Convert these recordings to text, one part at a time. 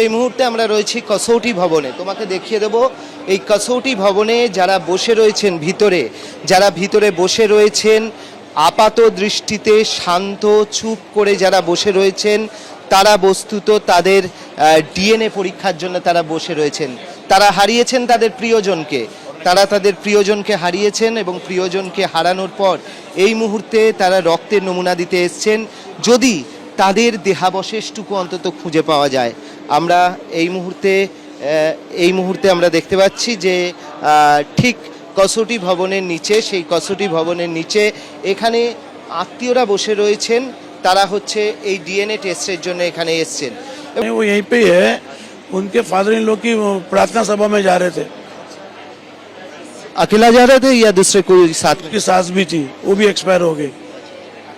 এই মুহূর্তে আমরা রয়েছি কসৌটি ভবনে। তোমাকে দেখিয়ে দেব এই কসৌটি ভবনে যারা বসে রয়েছেন ভিতরে, যারা ভিতরে বসে রয়েছেন আপাত দৃষ্টিতে শান্ত চুপ করে যারা বসে রয়েছেন, তারা বস্তুত তাদের ডিএনএ পরীক্ষার জন্য তারা বসে রয়েছেন। তারা হারিয়েছেন তাদের প্রিয়জনকে, তাদের প্রিয়জনকে হারিয়েছেন এবং প্রিয়জনকে হারানোর পর এই মুহূর্তে তারা রক্তের নমুনা দিতে এসছেন, যদি তাদের দেহাবশেষটুকু অন্তত খুঁজে পাওয়া যায়। আমরা এই মুহূর্তে আমরা দেখতে পাচ্ছি যে ঠিক কসৌটি ভবনের নিচে, সেই কসৌটি ভবনের নিচে এখানে আত্মীয়রা বসে রয়েছেন, তারা হচ্ছে এই ডিএনএ টেস্টের জন্য এখানে এসছেন। वो यहीं पे ही है, उनके फादर इन लोग की प्रार्थना सभा में जा रहे थे। अकेला जा रहे थे या दूसरे कोई साथ में? उनकी सास भी थी, वो भी एक्सपायर हो गई।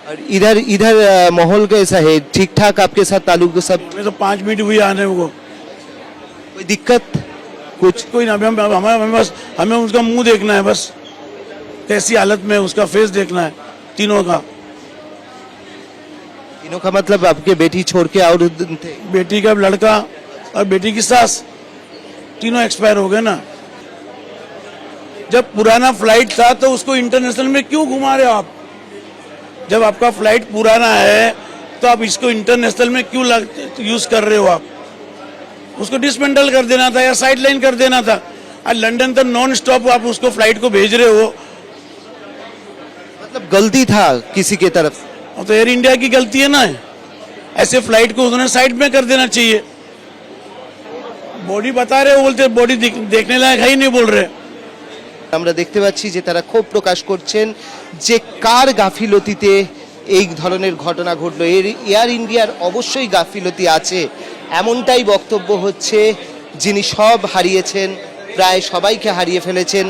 और इधर माहौल कैसा है? ठीक ठाक आपके साथ ताल्लुक सब? मैं तो 5 मिनट हुई आने को। कोई दिक्कत कुछ? कोई ना, हमें उसका मुंह देखना है बस, कैसी हालत में उसका फेस देखना है तीनों का। तीनों का मतलब आपके बेटी छोड़ के और थे? बेटी का लड़का और बेटी की सास तीनों एक्सपायर हो गए ना। जब पुराना फ्लाइट था तो उसको इंटरनेशनल में क्यों घुमा रहे हो आप? जब आपका फ्लाइट पुराना है तो आप इसको इंटरनेशनल में क्यों यूज कर रहे हो? आप उसको डिसमेंटल कर देना था या साइड लाइन कर देना था। आज लंदन तक नॉन स्टॉप आप उसको फ्लाइट को भेज रहे हो, मतलब गलती था किसी के तरफ से? तो एयर इंडिया की गलती है ना। ऐसे फ्लाइट को उन्होंने साइड में कर देना चाहिए। बॉडी बता रहे हो, बोलते बॉडी देखने लायक है ही नहीं बोल रहे। আমরা দেখতে পাচ্ছি যে তারা ক্ষোভ প্রকাশ করছেন যে কার গাফিলতিতে এই ধরনের ঘটনা ঘটলো। এয়ার ইন্ডিয়ার অবশ্যই গাফিলতি আছে, এমনটাই বক্তব্য হচ্ছে। যিনি সব হারিয়েছেন, প্রায় সবাইকে হারিয়ে ফেলেছেন,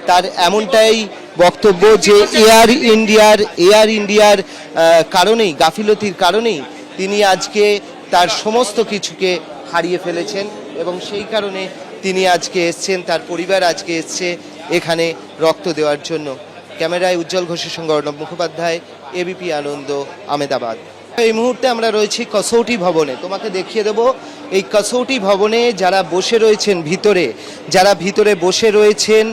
তার এমনটাই বক্তব্য যে এয়ার ইন্ডিয়ার কারণেই, গাফিলতির কারণেই তিনি আজকে তার সমস্ত কিছুকে হারিয়ে ফেলেছেন এবং সেই কারণে তিনি আজকে এসছেন, তার পরিবার আজকে এসছে এখানে রক্ত দেওয়ার জন্য। ক্যামেরায় উজ্জ্বল ঘোষের সঙ্গে অর্ণব মুখোপাধ্যায়, এবিপি আনন্দ, আহমেদাবাদ। এই মুহূর্তে আমরা রয়েছি কসৌটি ভবনে। তোমাকে দেখিয়ে দেব এই কসৌটি ভবনে যারা বসে রয়েছেন ভিতরে, যারা ভিতরে বসে রয়েছেন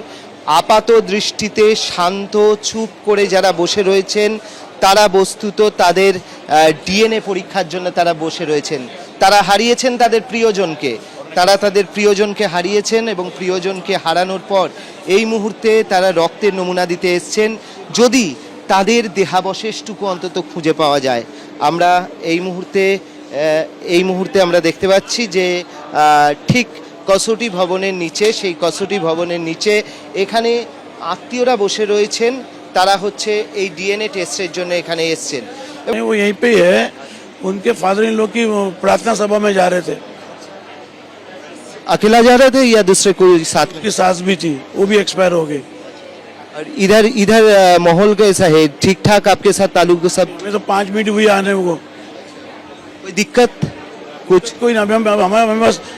আপাত দৃষ্টিতে শান্ত চুপ করে যারা বসে রয়েছেন, তারা বস্তুত তাদের ডিএনএ পরীক্ষার জন্য তারা বসে রয়েছেন। তারা হারিয়েছেন তাদের প্রিয়জনকে, তাদের প্রিয়জনকে হারিয়েছেন এবং প্রিয়জনকে হারানোর পর এই মুহূর্তে তারা রক্তের নমুনা দিতে এসছেন, যদি তাদের দেহাবশেষটুকু অন্তত খুঁজে পাওয়া যায়। আমরা এই মুহূর্তে আমরা দেখতে পাচ্ছি যে ঠিক কসৌটি ভবনের নিচে, সেই কসৌটি ভবনের নিচে এখানে আত্মীয়রা বসে রয়েছেন, তারা হচ্ছে এই ডিএনএ টেস্টের জন্য এখানে এসছেন। वो यहीं पे ही है, उनके फादर इन लोग की प्रार्थना सभा में जा रहे थे। अकेला जा रहे थे या दूसरे कोई साथ में? उनकी सास भी थी, वो भी एक्सपायर हो गई। और इधर माहौल कैसा है? ठीक ठाक आपके साथ ताल्लुक सब? मैं तो 5 मिनट हुई आने को। कोई दिक्कत कुछ? कोई ना,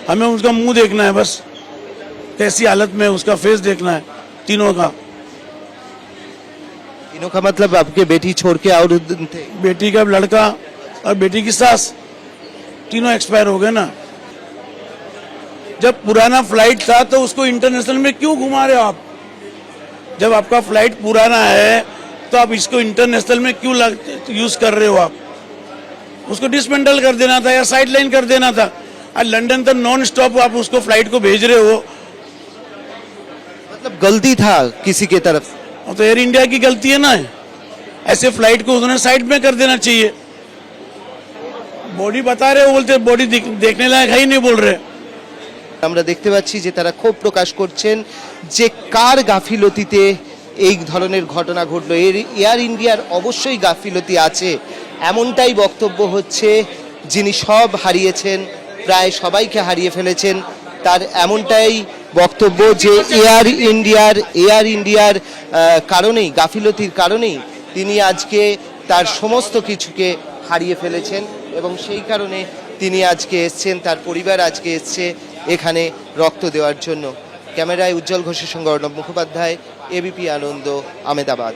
हमें उसका मुंह देखना है बस, कैसी हालत में उसका फेस देखना है तीनों का। तीनों का मतलब आपके बेटी छोड़ के और थे? बेटी का लड़का और बेटी की सास तीनों एक्सपायर हो गए ना। जब पुराना फ्लाइट था तो उसको इंटरनेशनल में क्यों घुमा रहे हो आप? जब आपका फ्लाइट पुराना है तो आप इसको इंटरनेशनल में क्यों यूज कर रहे हो? आप उसको डिसमेंटल कर देना था या साइड लाइन कर देना था। आज लंदन तक नॉन स्टॉप आप उसको फ्लाइट को भेज रहे हो, मतलब गलती था किसी के तरफ से? तो एयर इंडिया की गलती है ना। ऐसे फ्लाइट को उन्होंने साइड में कर देना चाहिए। बॉडी बता रहे हो, बोलते बॉडी देखने लायक है ही नहीं बोल रहे। আমরা দেখতে পাচ্ছি যে তারা ক্ষোভ প্রকাশ করছেন যে কার গাফিলতিতে এই ধরনের ঘটনা ঘটলো। এয়ার ইন্ডিয়ার অবশ্যই গাফিলতি আছে, এমনটাই বক্তব্য হচ্ছে। যিনি সব হারিয়েছেন, প্রায় সবাইকে হারিয়ে ফেলেছেন, তার এমনটাই বক্তব্য যে এয়ার ইন্ডিয়ার কারণেই, গাফিলতির কারণেই তিনি আজকে তার সমস্ত কিছুকে হারিয়ে ফেলেছেন এবং সেই কারণে তিনি আজকে এসছেন, তার পরিবার আজকে এসছে এখানে রক্ত দেওয়ার জন্য। ক্যামেরায় উজ্জ্বল ঘোষের সঙ্গে অর্ণব মুখোপাধ্যায়, এবিপি আনন্দ, আহমেদাবাদ।